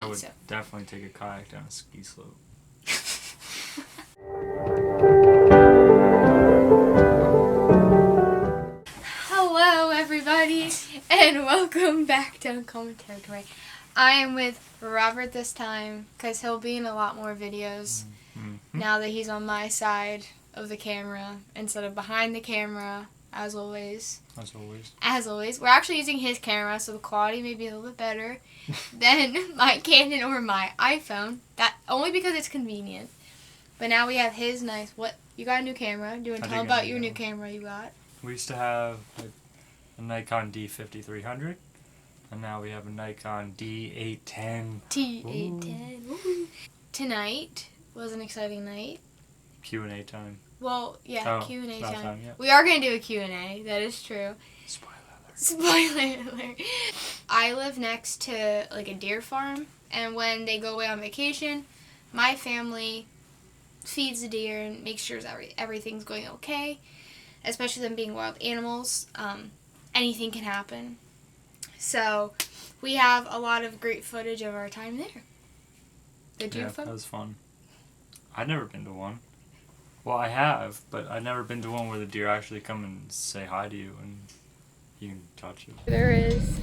would definitely take a kayak down a ski slope. Hello, everybody, and welcome back to Uncommon Territory. I am with Robert this time because he'll be in a lot more videos now that he's on my side of the camera instead of behind the camera, as always. As always. We're actually using his camera, so the quality may be a little bit better than my Canon or my iPhone. That only because it's convenient. But now we have his nice... What? You got a new camera. Do you want to tell about your new camera you got? We used to have a Nikon D5300, and now we have a Nikon D810. D810. Ooh. Tonight was an exciting night. Q&A time. Well, yeah, Q&A time. Yet. We are going to do a Q&A. That is true. Spoiler alert. I live next to like a deer farm, and when they go away on vacation, my family feeds the deer and makes sure everything's going okay, especially them being wild animals. Anything can happen. So we have a lot of great footage of our time there. Did you have fun? That was fun. I've never been to one. Well, I have, but I've never been to one where the deer actually come and say hi to you and you can touch it. There is.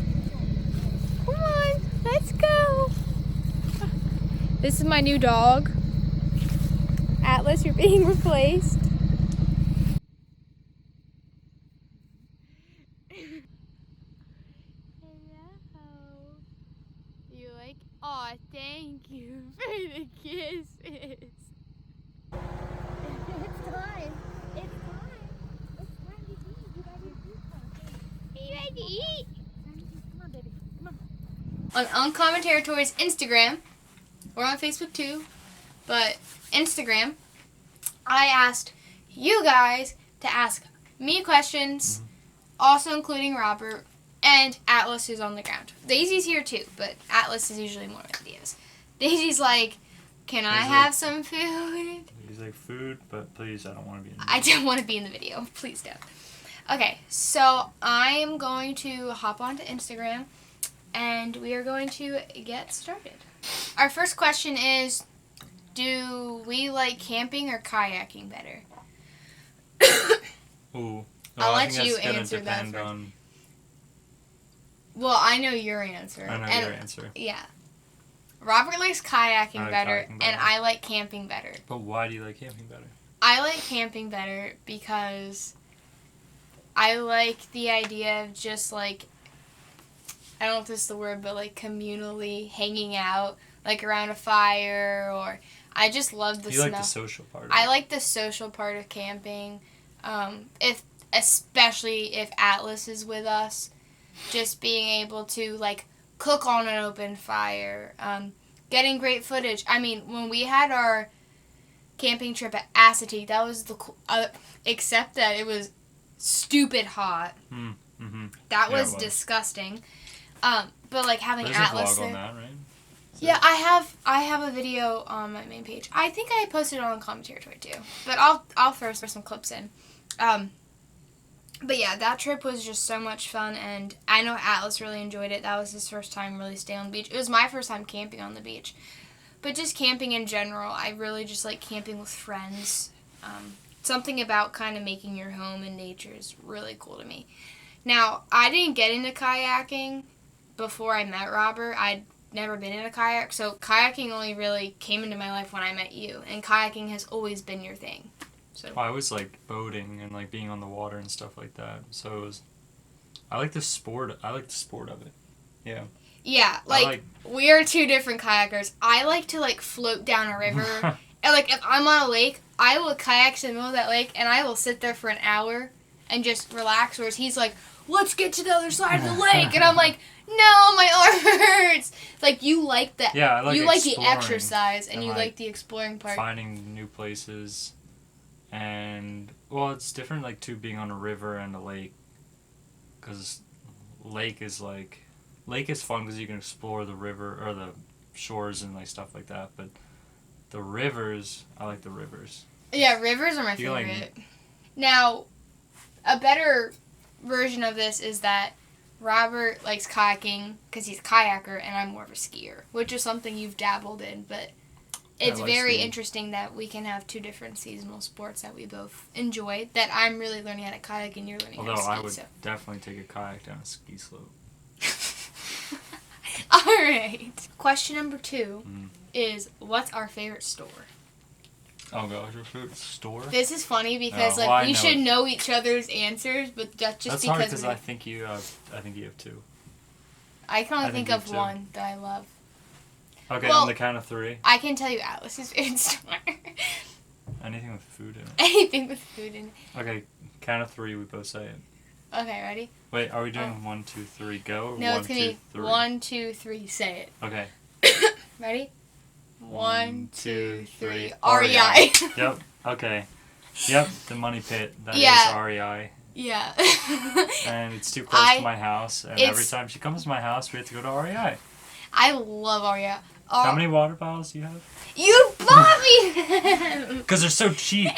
Come on, let's go. This is my new dog. Atlas, you're being replaced. Hello. You like? Aw, thank you for the kisses. It's time. It's time. It's time to eat. You gotta eat something. You ready to eat? Come on, baby. Come on. On Uncommon Territory's Instagram, we're on Facebook too, but Instagram, I asked you guys to ask me questions, also including Robert, and Atlas who's on the ground. Daisy's here too, but Atlas is usually more ideas. Daisy's like, can I have some food? He's like, food, but please, I don't want to be in the video. I don't want to be in the video. Please don't. Okay, so I'm going to hop onto Instagram, and we are going to get started. Our first question is, do we like camping or kayaking better? Ooh. I'll let you answer that first. Well, I know your answer. I know your answer. Yeah. Robert likes kayaking better, and I like camping better. But why do you like camping better? I like camping better because I like the idea of just like, I don't know if this is the word, but like communally hanging out, like around a fire, or I just love the smell. You like the social part of it. I like the social part of camping, especially if Atlas is with us, just being able to like cook on an open fire, getting great footage. I mean, when we had our camping trip at Assateague, that was except that it was stupid hot. That was disgusting. But like having Atlas there. There's a vlog on that, right? Yeah, I have a video on my main page. I think I posted it on Uncommon Territory too. But I'll throw some clips in. But yeah, that trip was just so much fun, and I know Atlas really enjoyed it. That was his first time really staying on the beach. It was my first time camping on the beach. But just camping in general, I really just like camping with friends. Something about kind of making your home in nature is really cool to me. Now, I didn't get into kayaking before I met Robert. I'd never been in a kayak, so kayaking only really came into my life when I met you, and kayaking has always been your thing. So I was like boating and like being on the water and stuff like that. So it was, I like the sport of it. Yeah. Yeah, like we are two different kayakers. I like to like float down a river. And like if I'm on a lake, I will kayak to the middle of that lake and I will sit there for an hour and just relax, whereas he's like, let's get to the other side of the lake, and I'm like, no, my arm hurts. Like you like that. Yeah, I like you like the exercise and you like the exploring part. Finding new places. And, well, it's different, like, too, being on a river and a lake, because lake is fun because you can explore the river, or the shores and, like, stuff like that, but the rivers, I like the rivers. Yeah, rivers are my favorite. Now, a better version of this is that Robert likes kayaking because he's a kayaker, and I'm more of a skier, which is something you've dabbled in, but it's very skiing. interesting that we can have two different seasonal sports that we both enjoy, that I'm really learning how to kayak and you're learning how to ski. Although I would definitely take a kayak down a ski slope. Alright. Question number 2 is, what's our favorite store? Oh gosh, your favorite store? This is funny because we should know each other's answers, but that's just that's because hard because I think you have 2. I can only think of one that I love. Okay, on the count of 3. I can tell you Alice's favorite store. Anything with food in it. Anything with food in it. Okay, count of 3, we both say it. Okay, ready? Wait, are we doing 1, 2, 3, go? Or no, 1, it's gonna 2, be 3? 1, 2, 3, say it. Okay. Ready? 1, 2, 3. REI. Yep. Okay. Yep. The money pit. That is REI. Yeah. And it's too close to my house, and every time she comes to my house, we have to go to REI. I love REI. How many water bottles do you have? You bought me them! Because they're so cheap.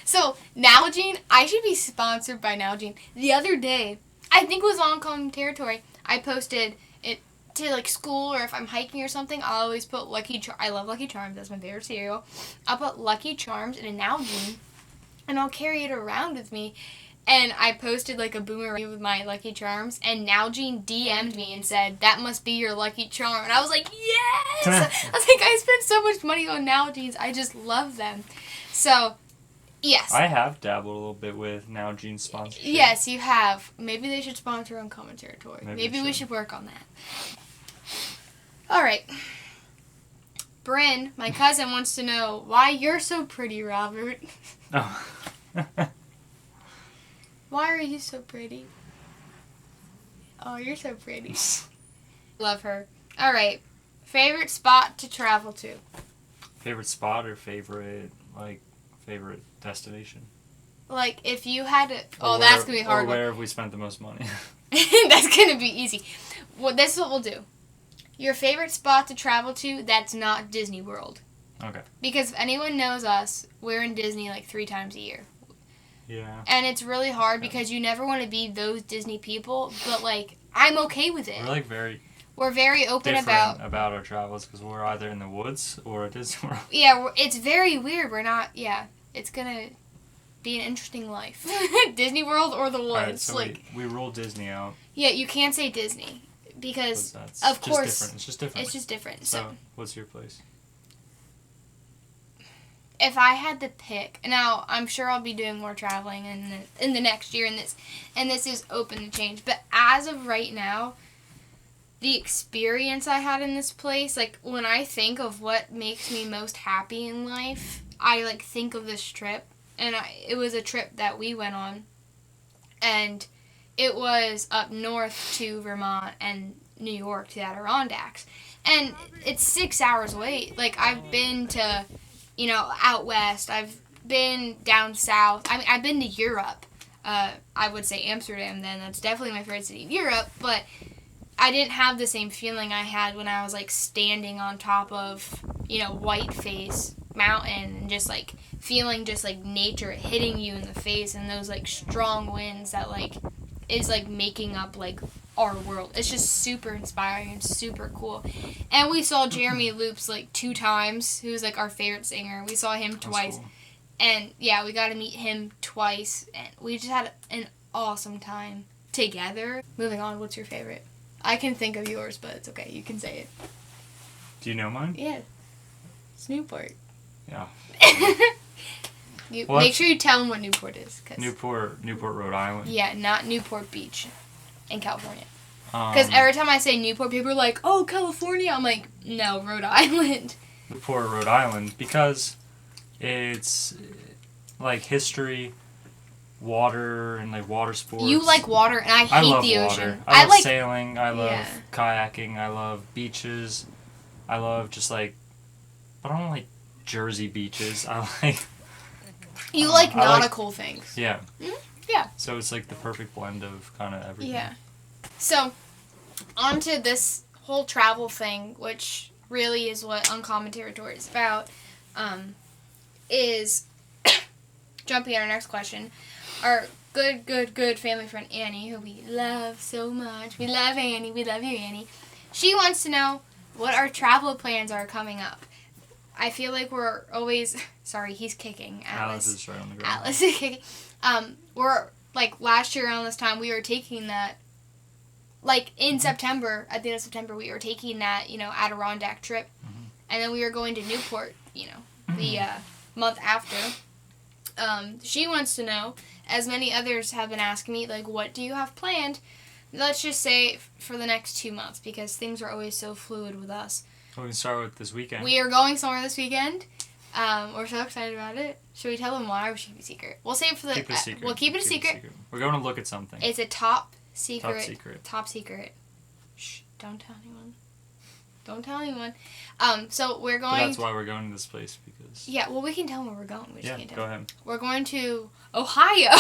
So, Nalgene, I should be sponsored by Nalgene. The other day, I think it was on Uncommon Territory, I posted it to like school, or if I'm hiking or something, I always put I love Lucky Charms, that's my favorite cereal. I'll put Lucky Charms in a Nalgene, and I'll carry it around with me. And I posted like a boomerang with my Lucky Charms, and Nalgene DM'd me and said, that must be your Lucky Charm. And I was like, yes! I was like, I spent so much money on Nalgene's, I just love them. So, yes. I have dabbled a little bit with Nalgene sponsorship. Yes, you have. Maybe they should sponsor Uncommon Territory. Maybe we should work on that. Alright. Bryn, my cousin, wants to know why you're so pretty, Robert. Oh. Why are you so pretty? Oh, you're so pretty. Love her. Alright. Favorite spot to travel to? Favorite spot or favorite destination? Like, if you had to... Oh, that's going to be a hard. Or where have we spent the most money? That's going to be easy. Well, this is what we'll do. Your favorite spot to travel to that's not Disney World. Okay. Because if anyone knows us, we're in Disney like 3 times a year. Yeah. And it's really hard because you never want to be those Disney people, but like, I'm okay with it. We're very open about our travels because we're either in the woods or at Disney World. Yeah, it's very weird. We're not. Yeah, it's gonna be an interesting life. Disney World or the woods. Right, so we rule Disney out. Yeah, you can't say Disney because that's of course it's just different. It's just different. So what's your place? If I had to pick, now I'm sure I'll be doing more traveling in the next year, and this is open to change. But as of right now, the experience I had in this place, like when I think of what makes me most happy in life, I like think of this trip, and it was a trip that we went on, and it was up north to Vermont and New York to the Adirondacks, and it's 6 hours away. Like I've been to, out west. I've been down south. I mean, I've been to Europe. I would say Amsterdam then. That's definitely my favorite city of Europe. But I didn't have the same feeling I had when I was, like, standing on top of, Whiteface Mountain and just, like, feeling just, like, nature hitting you in the face and those, like, strong winds that, like, is, like, making up, like, our world. It's just super inspiring and super cool. And we saw Jeremy Loops like 2 times, who's like our favorite singer. We saw him twice. Cool. And yeah, we got to meet him twice, and we just had an awesome time together. Moving on, what's your favorite? I can think of yours, but it's okay. You can say it. Do you know mine? Yeah. It's Newport. Yeah. Make sure you tell them what Newport is. Newport, Rhode Island. Yeah, not Newport Beach in California. Because every time I say Newport, people are like, oh, California. I'm like, no, Rhode Island. Newport, Rhode Island, because it's like history, water, and like water sports. You like water, and I hate the ocean. I love sailing. I love kayaking. I love beaches. I love just like, but I don't like Jersey beaches. I like... You like nautical things. Yeah. Mm-hmm. Yeah. So it's like the perfect blend of kind of everything. Yeah. So, on to this whole travel thing, which really is what Uncommon Territory is about, is, jumping on our next question, good family friend Annie, who we love so much. We love Annie. We love you, Annie. She wants to know what our travel plans are coming up. I feel like we're always... Sorry, he's kicking. Alice is right on the ground. Alice is kicking. We're, like, last year around this time, we were taking that... Like, in September, at the end of September, we were taking that, Adirondack trip. Mm-hmm. And then we were going to Newport, the month after. She wants to know, as many others have been asking me, like, what do you have planned? Let's just say for the next 2 months, because things are always so fluid with us. We can start with this weekend. We are going somewhere this weekend. We're so excited about it. Should we tell them why, or should it be secret? We'll save it for the... Keep it a secret. We'll keep it a secret. We're going to look at something. It's a top secret. Top secret. Shh, don't tell anyone. Don't tell anyone. So we're going... But that's why we're going to this place, because... Yeah, well, we can tell them where we're going. We just can't tell go ahead. We're going to Ohio.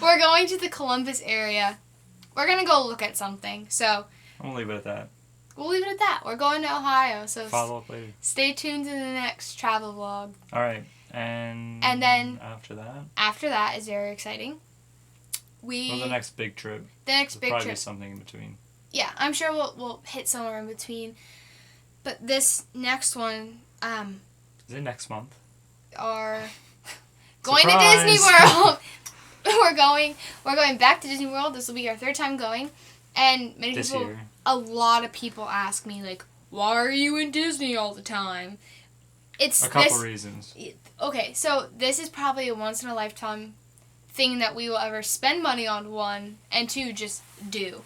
We're going to the Columbus area. We're going to go look at something, so... I'll leave it at that. We'll leave it at that. We're going to Ohio, so... Follow up later. Stay tuned to the next travel vlog. Alright, and then... After that? After that is very exciting. The next big trip. The next big trip. Probably something in between. Yeah, I'm sure we'll hit somewhere in between. But this next one... Is it next month? Are going to Disney World. We're going back to Disney World. This will be our 3rd time going. And a lot of people ask me, like, why are you in Disney all the time? It's a couple reasons. Okay, so this is probably a once-in-a-lifetime thing that we will ever spend money on, 1, and 2, just do.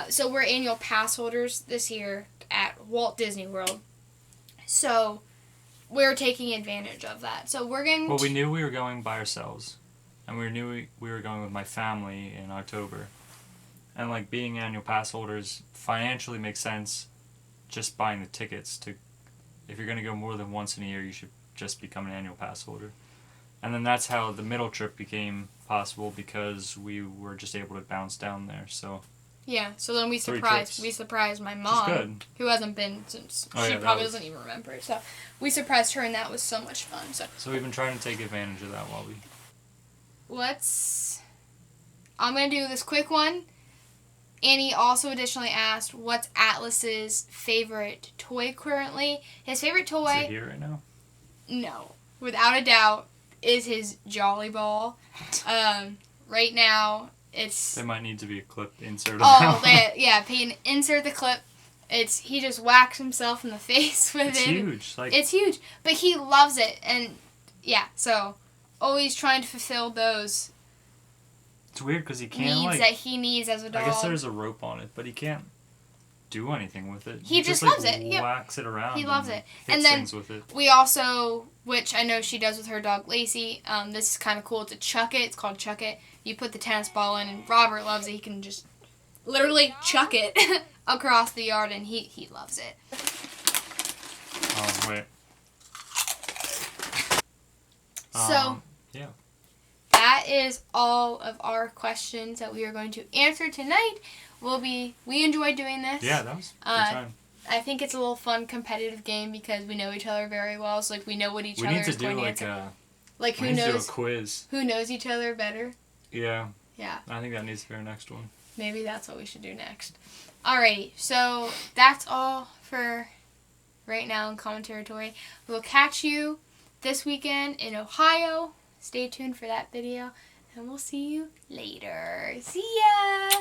So we're annual pass holders this year at Walt Disney World. So we're taking advantage of that. So we're going Well, we knew we were going by ourselves. And we knew we were going with my family in October. And, like, being annual pass holders financially makes sense just buying the tickets. If you're going to go more than once in a year, you should just become an annual pass holder. And then that's how the middle trip became possible, because we were just able to bounce down there, so... Yeah, so then we surprised my mom, who hasn't been since she probably doesn't even remember it. So we surprised her, and that was so much fun. So we've been trying to take advantage of that while we... I'm going to do this quick one. Annie also additionally asked, what's Atlas's favorite toy currently? His favorite toy... Is it here right now? No. Without a doubt, is his Jolly Ball. Right now, it's... There might need to be a clip inserted. Yeah, Peyton, insert the clip. He just whacks himself in the face with it. It's huge. It's huge, but he loves it, and yeah, so always trying to fulfill those... It's weird because he can't, needs that he needs as a dog. I guess there's a rope on it, but he can't do anything with it. He just loves it. Whacks it around. He loves it. And then things with it. We also, which I know she does with her dog Lacey, this is kind of cool. It's a Chuck It. It's called Chuck It. You put the tennis ball in, and Robert loves it. He can just literally chuck it across the yard, and he loves it. Oh, wait. So... Yeah. That is all of our questions that we are going to answer tonight. We enjoyed doing this. Yeah, that was a good time. I think it's a little fun competitive game because we know each other very well. So we know what each other is going to answer. Who knows? Do a quiz. Who knows each other better? Yeah. Yeah. I think that needs to be our next one. Maybe that's what we should do next. Alrighty, so that's all for right now in Common Territory. We'll catch you this weekend in Ohio. Stay tuned for that video, and we'll see you later. See ya!